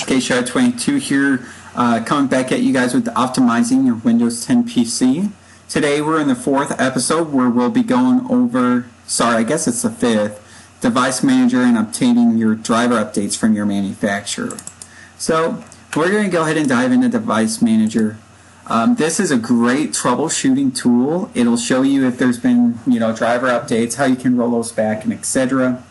KShard22 here, coming back at you guys with optimizing your Windows 10 PC. Today we're in the fourth episode where we'll be going over, I guess it's the fifth, Device Manager and obtaining your driver updates from your manufacturer. So we're going to go ahead and dive into Device Manager. This is a great troubleshooting tool. It'll show you if there's been, driver updates, how you can roll those back, and etc.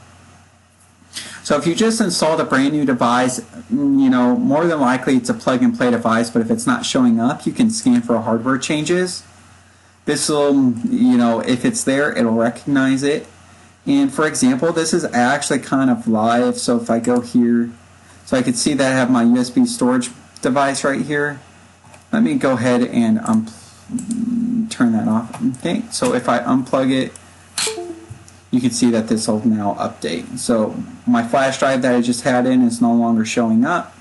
So if you just installed a brand new device, more than likely it's a plug-and-play device, but if it's not showing up, you can scan for hardware changes. This will, if it's there, it'll recognize it. And for example, this is actually kind of live, so if I go here, so I can see that I have my USB storage device right here. Let me go ahead and turn that off. Okay, so if I unplug it, you can see that this will now update. So my flash drive that I just had in is no longer showing up.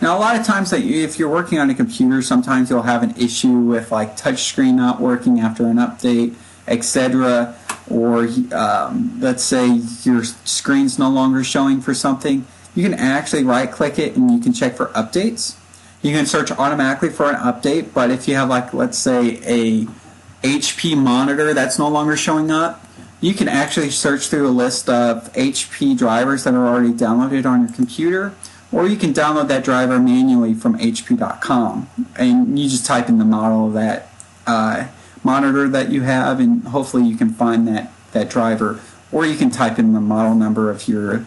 Now a lot of times if you're working on a computer, sometimes you'll have an issue with like touchscreen not working after an update, etc. Or let's say your screen's no longer showing for something. You can actually right click it and you can check for updates. You can search automatically for an update, but if you have let's say a HP monitor that's no longer showing up, you can actually search through a list of HP drivers that are already downloaded on your computer, or you can download that driver manually from HP.com, and you just type in the model of that monitor that you have, and hopefully you can find that driver, or you can type in the model number of your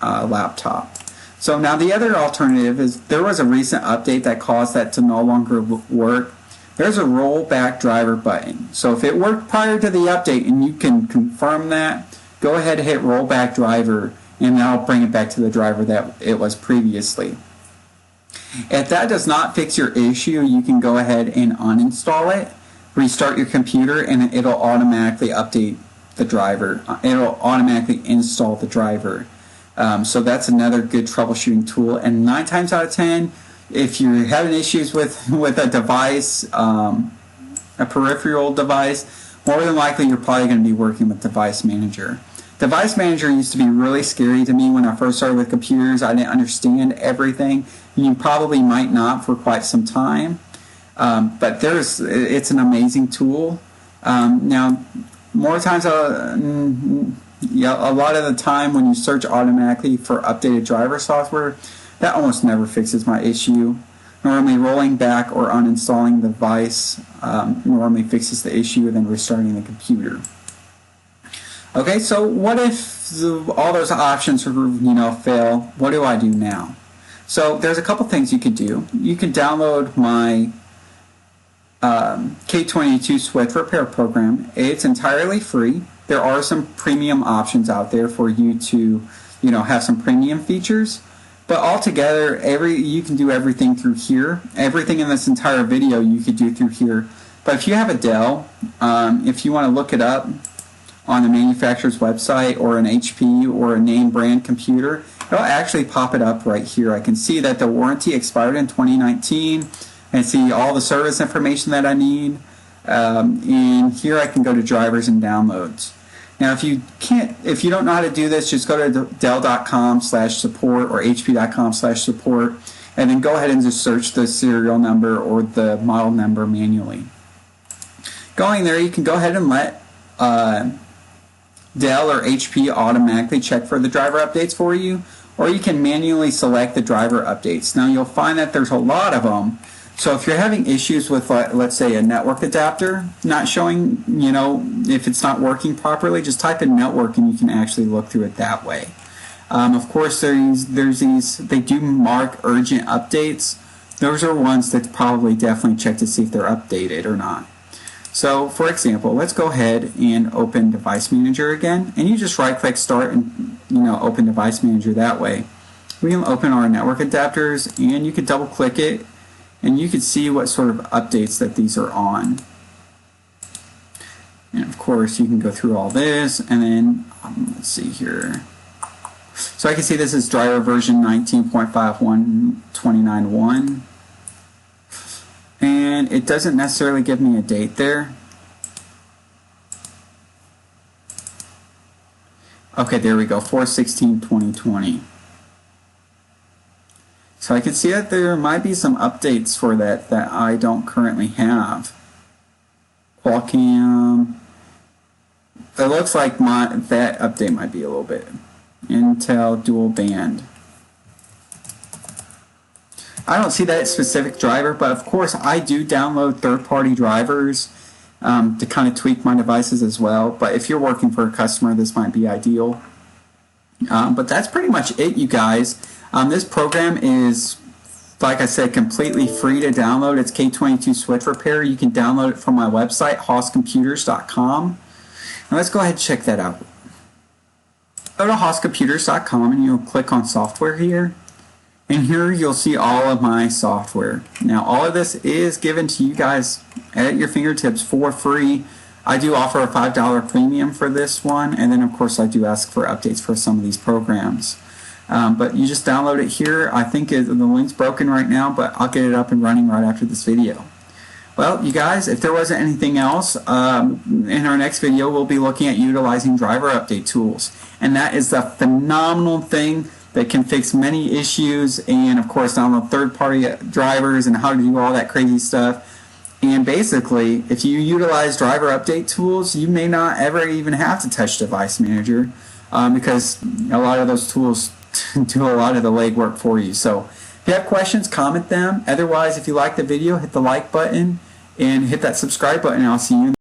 laptop. So now the other alternative is there was a recent update that caused that to no longer work. There's a rollback driver button. So if it worked prior to the update and you can confirm that, go ahead and hit rollback driver and that'll bring it back to the driver that it was previously. If that does not fix your issue, you can go ahead and uninstall it, restart your computer, and it'll automatically update the driver. It'll automatically install the driver. So that's another good troubleshooting tool. And 9 times out of 10, if you're having issues with a device, a peripheral device, more than likely you're probably going to be working with Device Manager. Device Manager used to be really scary to me when I first started with computers. I didn't understand everything. You probably might not for quite some time, but it's an amazing tool. Now, more times, a lot of the time when you search automatically for updated driver software, that almost never fixes my issue. Normally rolling back or uninstalling the device normally fixes the issue, and then restarting the computer. Okay, so what if all those options fail? What do I do now? So there's a couple things you could do. You can download my K22 Swift Repair program. It's entirely free. There are some premium options out there for you to have some premium features. But altogether, you can do everything through here. Everything in this entire video you could do through here. But if you have a Dell, if you want to look it up on the manufacturer's website or an HP or a name brand computer, it'll actually pop it up right here. I can see that the warranty expired in 2019 and see all the service information that I need. And here I can go to drivers and downloads. Now, if you don't know how to do this, just go to dell.com/support or hp.com/support, and then go ahead and just search the serial number or the model number manually. Going there, you can go ahead and let Dell or HP automatically check for the driver updates for you, or you can manually select the driver updates. Now, you'll find that there's a lot of them. So if you're having issues with, let's say, a network adapter not showing, if it's not working properly, just type in network and you can actually look through it that way. Of course, there's these, they do mark urgent updates. Those are ones that probably definitely check to see if they're updated or not. So, for example, let's go ahead and open Device Manager again, and you just right-click Start and, open Device Manager that way. We can open our network adapters, and you can double-click it, and you can see what sort of updates that these are on. And of course, you can go through all this, and then, let's see here. So I can see this is driver version 19.51.29.1. And it doesn't necessarily give me a date there. Okay, there we go, 4/16/2020. So I can see that there might be some updates for that I don't currently have. Qualcomm. It looks like that update might be a little bit. Intel dual band. I don't see that specific driver, but of course I do download third-party drivers to kind of tweak my devices as well. But if you're working for a customer, this might be ideal. But that's pretty much it, you guys. This program is, like I said, completely free to download. It's K22 Switch Repair. You can download it from my website, hosscomputers.com. And let's go ahead and check that out. Go to hosscomputers.com and you'll click on software here. And here you'll see all of my software. Now all of this is given to you guys at your fingertips for free. I do offer a $5 premium for this one, and then of course I do ask for updates for some of these programs. But you just download it here. I think the link's broken right now, but I'll get it up and running right after this video. Well, you guys, if there wasn't anything else, in our next video we'll be looking at utilizing driver update tools. And that is a phenomenal thing that can fix many issues, and of course download third-party drivers and how to do all that crazy stuff. And basically, if you utilize driver update tools, you may not ever even have to touch Device Manager because a lot of those tools do a lot of the legwork for you. So if you have questions, comment them. Otherwise, if you like the video, hit the like button and hit that subscribe button, and I'll see you in